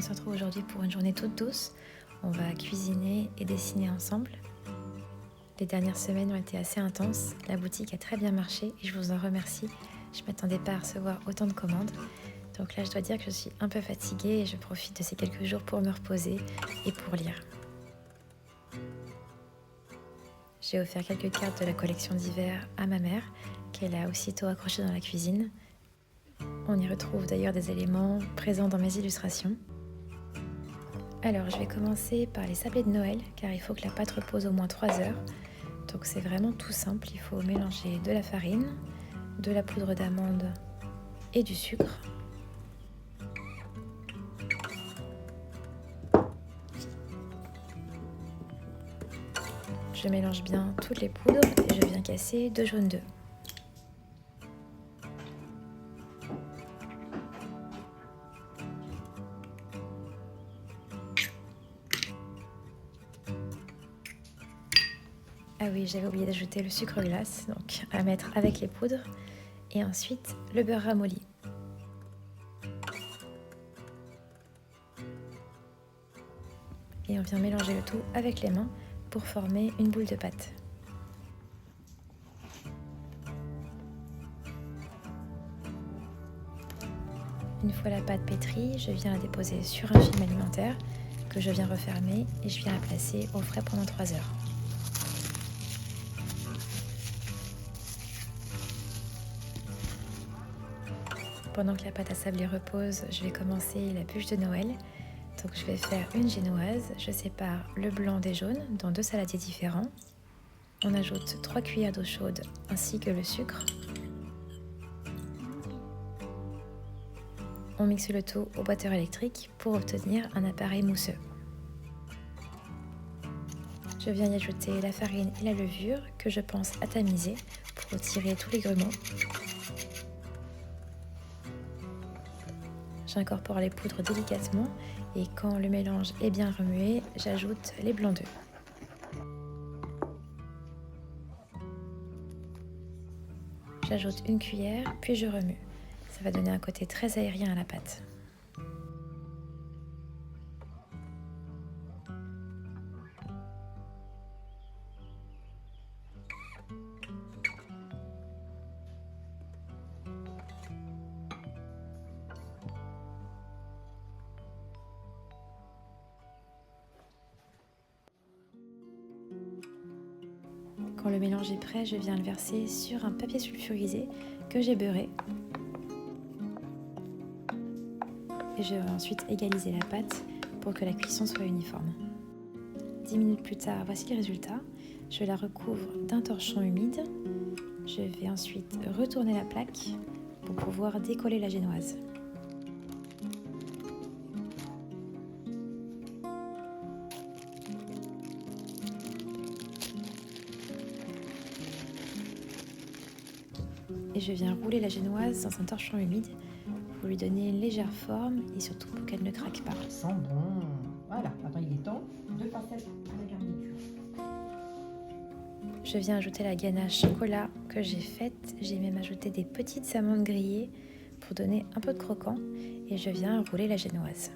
On se retrouve aujourd'hui pour une journée toute douce. On va cuisiner et dessiner ensemble. Les dernières semaines ont été assez intenses. La boutique a très bien marché et je vous en remercie. Je ne m'attendais pas à recevoir autant de commandes. Donc là, je dois dire que je suis un peu fatiguée et je profite de ces quelques jours pour me reposer et pour lire. J'ai offert quelques cartes de la collection d'hiver à ma mère, qu'elle a aussitôt accrochées dans la cuisine. On y retrouve d'ailleurs des éléments présents dans mes illustrations. Alors, je vais commencer par les sablés de Noël, car il faut que la pâte repose au moins 3 heures. Donc c'est vraiment tout simple, il faut mélanger de la farine, de la poudre d'amande et du sucre. Je mélange bien toutes les poudres et je viens casser 2 jaunes d'œufs. Ah oui, j'avais oublié d'ajouter le sucre glace, donc à mettre avec les poudres, et ensuite le beurre ramolli. Et on vient mélanger le tout avec les mains pour former une boule de pâte. Une fois la pâte pétrie, je viens la déposer sur un film alimentaire que je viens refermer et je viens la placer au frais pendant 3 heures. Pendant que la pâte à sablé repose, je vais commencer la bûche de Noël. Donc je vais faire une génoise, je sépare le blanc des jaunes dans 2 saladiers différents. On ajoute 3 cuillères d'eau chaude ainsi que le sucre. On mixe le tout au batteur électrique pour obtenir un appareil mousseux. Je viens y ajouter la farine et la levure que je pense à tamiser pour retirer tous les grumeaux. J'incorpore les poudres délicatement et quand le mélange est bien remué, j'ajoute les blancs d'œufs. J'ajoute une cuillère, puis je remue. Ça va donner un côté très aérien à la pâte. Quand le mélange est prêt, je viens le verser sur un papier sulfurisé que j'ai beurré. Et je vais ensuite égaliser la pâte pour que la cuisson soit uniforme. 10 minutes plus tard, voici le résultat. Je la recouvre d'un torchon humide. Je vais ensuite retourner la plaque pour pouvoir décoller la génoise. Et je viens rouler la génoise dans un torchon humide pour lui donner une légère forme et surtout pour qu'elle ne craque pas. Ça sent bon. Voilà, maintenant il est temps de passer à la garniture. Je viens ajouter la ganache chocolat que j'ai faite. J'ai même ajouté des petites amandes grillées pour donner un peu de croquant et je viens rouler la génoise.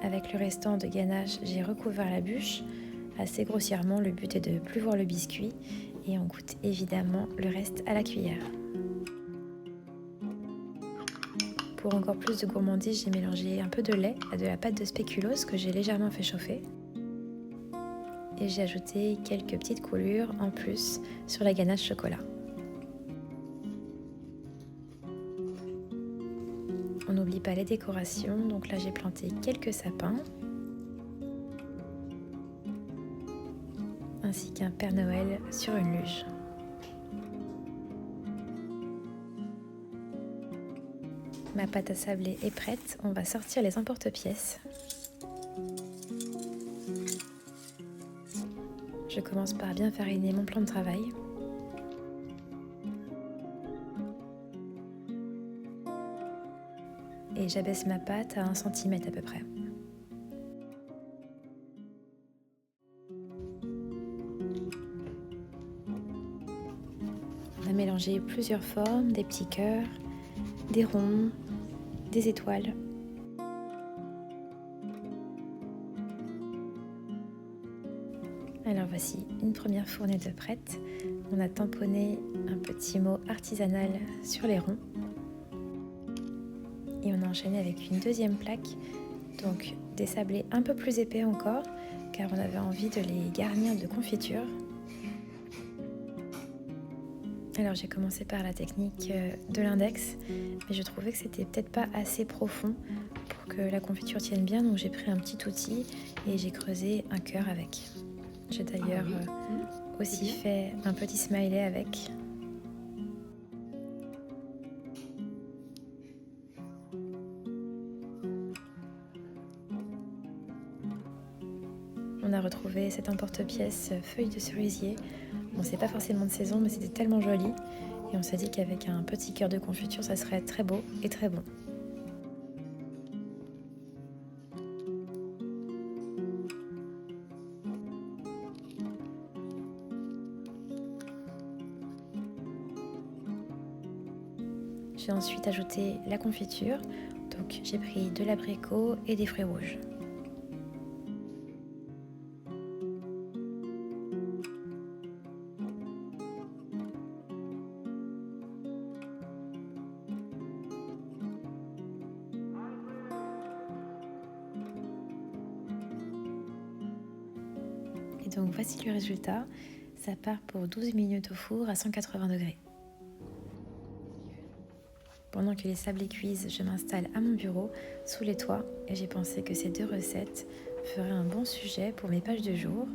Avec le restant de ganache, j'ai recouvert la bûche assez grossièrement. Le but est de ne plus voir le biscuit et on goûte évidemment le reste à la cuillère. Pour encore plus de gourmandise, j'ai mélangé un peu de lait à de la pâte de spéculoos que j'ai légèrement fait chauffer. Et j'ai ajouté quelques petites coulures en plus sur la ganache chocolat. On n'oublie pas les décorations, donc là j'ai planté quelques sapins, ainsi qu'un Père Noël sur une luge. Ma pâte à sabler est prête, on va sortir les emporte-pièces. Je commence par bien fariner mon plan de travail. Et j'abaisse ma pâte à 1 cm à peu près. On a mélangé plusieurs formes, des petits cœurs, des ronds, des étoiles. Alors voici une première fournée de prête. On a tamponné un petit mot artisanal sur les ronds. Et on a enchaîné avec une deuxième plaque, donc des sablés un peu plus épais encore, car on avait envie de les garnir de confiture. Alors j'ai commencé par la technique de l'index, mais je trouvais que c'était peut-être pas assez profond pour que la confiture tienne bien, donc j'ai pris un petit outil et j'ai creusé un cœur avec. J'ai d'ailleurs aussi fait un petit smiley avec. On a retrouvé cet emporte-pièce feuille de cerisier. Bon, c'est pas forcément de saison, mais c'était tellement joli. Et on s'est dit qu'avec un petit cœur de confiture, ça serait très beau et très bon. J'ai ensuite ajouté la confiture. Donc j'ai pris de l'abricot et des fruits rouges. Et donc voici le résultat. Ça part pour 12 minutes au four à 180 degrés. Pendant que les sablés cuisent, je m'installe à mon bureau, sous les toits, et j'ai pensé que ces deux recettes feraient un bon sujet pour mes pages de jour.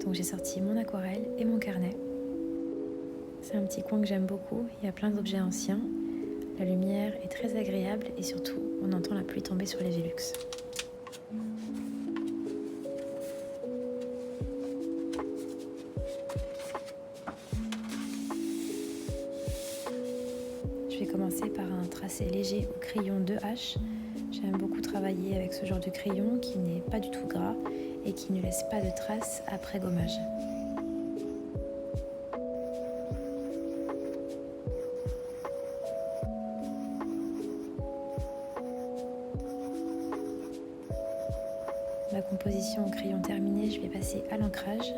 Donc j'ai sorti mon aquarelle et mon carnet. C'est un petit coin que j'aime beaucoup, il y a plein d'objets anciens. La lumière est très agréable et surtout, on entend la pluie tomber sur les Velux. Je vais commencer par un tracé léger au crayon 2H. J'aime beaucoup travailler avec ce genre de crayon qui n'est pas du tout gras et qui ne laisse pas de traces après gommage. Ma composition au crayon terminée, je vais passer à l'ancrage.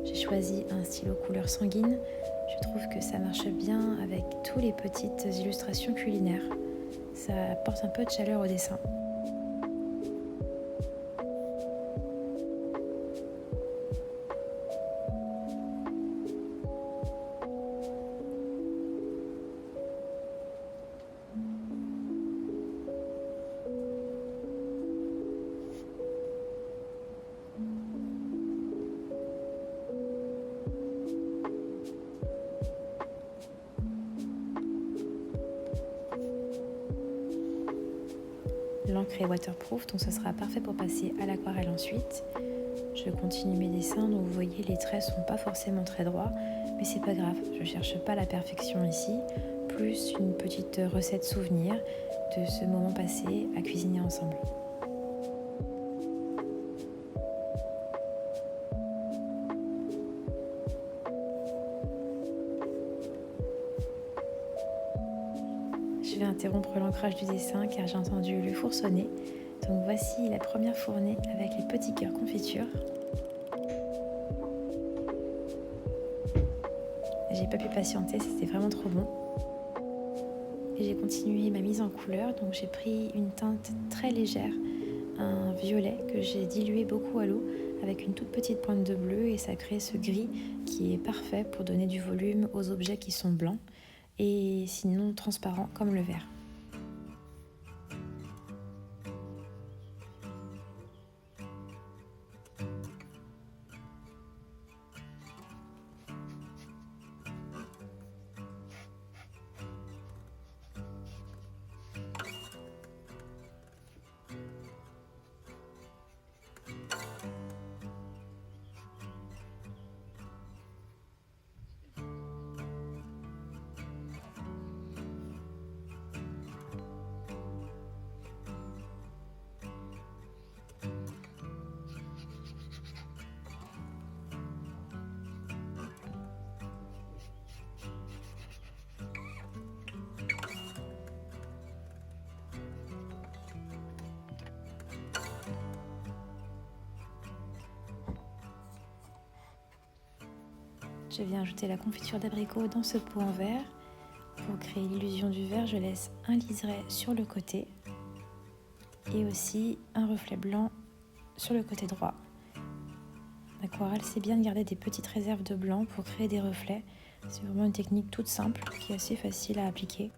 J'ai choisi un stylo couleur sanguine. Je trouve que ça marche bien avec toutes les petites illustrations culinaires. Ça apporte un peu de chaleur au dessin. L'encre est waterproof, donc ce sera parfait pour passer à l'aquarelle ensuite. Je continue mes dessins, donc vous voyez les traits sont pas forcément très droits, mais c'est pas grave, je cherche pas la perfection ici, plus une petite recette souvenir de ce moment passé à cuisiner ensemble. Je vais interrompre l'ancrage du dessin car j'ai entendu le four sonner. Donc voici la première fournée avec les petits cœurs confiture. J'ai pas pu patienter, c'était vraiment trop bon. Et j'ai continué ma mise en couleur, donc j'ai pris une teinte très légère, un violet que j'ai dilué beaucoup à l'eau avec une toute petite pointe de bleu et ça crée ce gris qui est parfait pour donner du volume aux objets qui sont blancs et sinon transparents comme le verre. Je viens ajouter la confiture d'abricot dans ce pot en verre. Pour créer l'illusion du verre, je laisse un liseré sur le côté et aussi un reflet blanc sur le côté droit. L'aquarelle, c'est bien de garder des petites réserves de blanc pour créer des reflets. C'est vraiment une technique toute simple qui est assez facile à appliquer.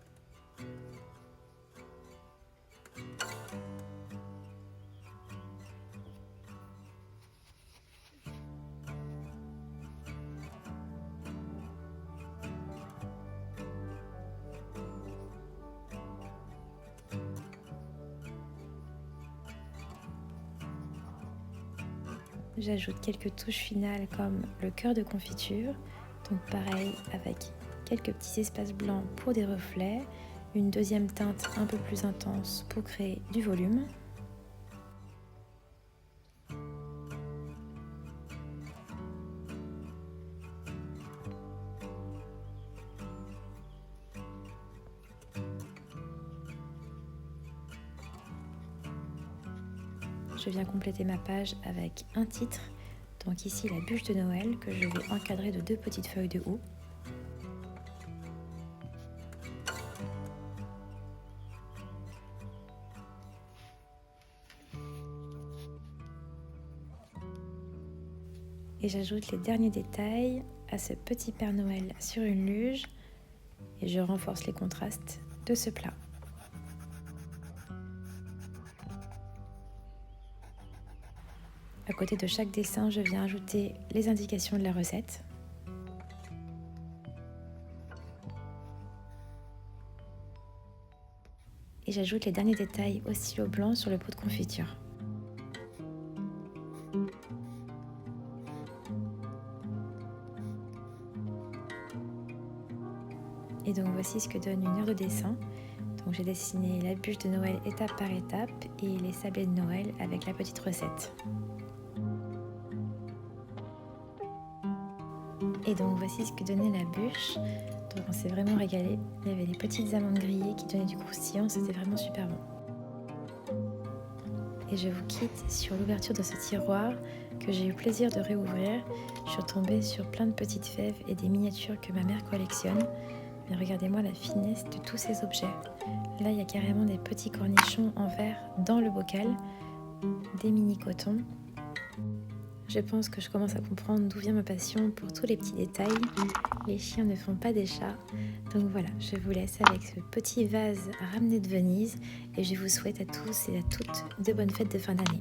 J'ajoute quelques touches finales comme le cœur de confiture, donc pareil avec quelques petits espaces blancs pour des reflets, une deuxième teinte un peu plus intense pour créer du volume. Je viens compléter ma page avec un titre, donc ici la bûche de Noël que je vais encadrer de 2 petites feuilles de houx. Et j'ajoute les derniers détails à ce petit Père Noël sur une luge et je renforce les contrastes de ce plat. À côté de chaque dessin, je viens ajouter les indications de la recette. Et j'ajoute les derniers détails au stylo blanc sur le pot de confiture. Et donc voici ce que donne une heure de dessin. Donc j'ai dessiné la bûche de Noël étape par étape et les sablés de Noël avec la petite recette. Et donc voici ce que donnait la bûche. Donc on s'est vraiment régalé. Il y avait des petites amandes grillées qui donnaient du croustillant, c'était vraiment super bon. Et je vous quitte sur l'ouverture de ce tiroir que j'ai eu plaisir de réouvrir. Je suis retombée sur plein de petites fèves et des miniatures que ma mère collectionne. Mais regardez-moi la finesse de tous ces objets. Là il y a carrément des petits cornichons en verre dans le bocal, des mini cotons. Je pense que je commence à comprendre d'où vient ma passion pour tous les petits détails. Les chiens ne font pas des chats. Donc voilà, je vous laisse avec ce petit vase ramené de Venise et je vous souhaite à tous et à toutes de bonnes fêtes de fin d'année.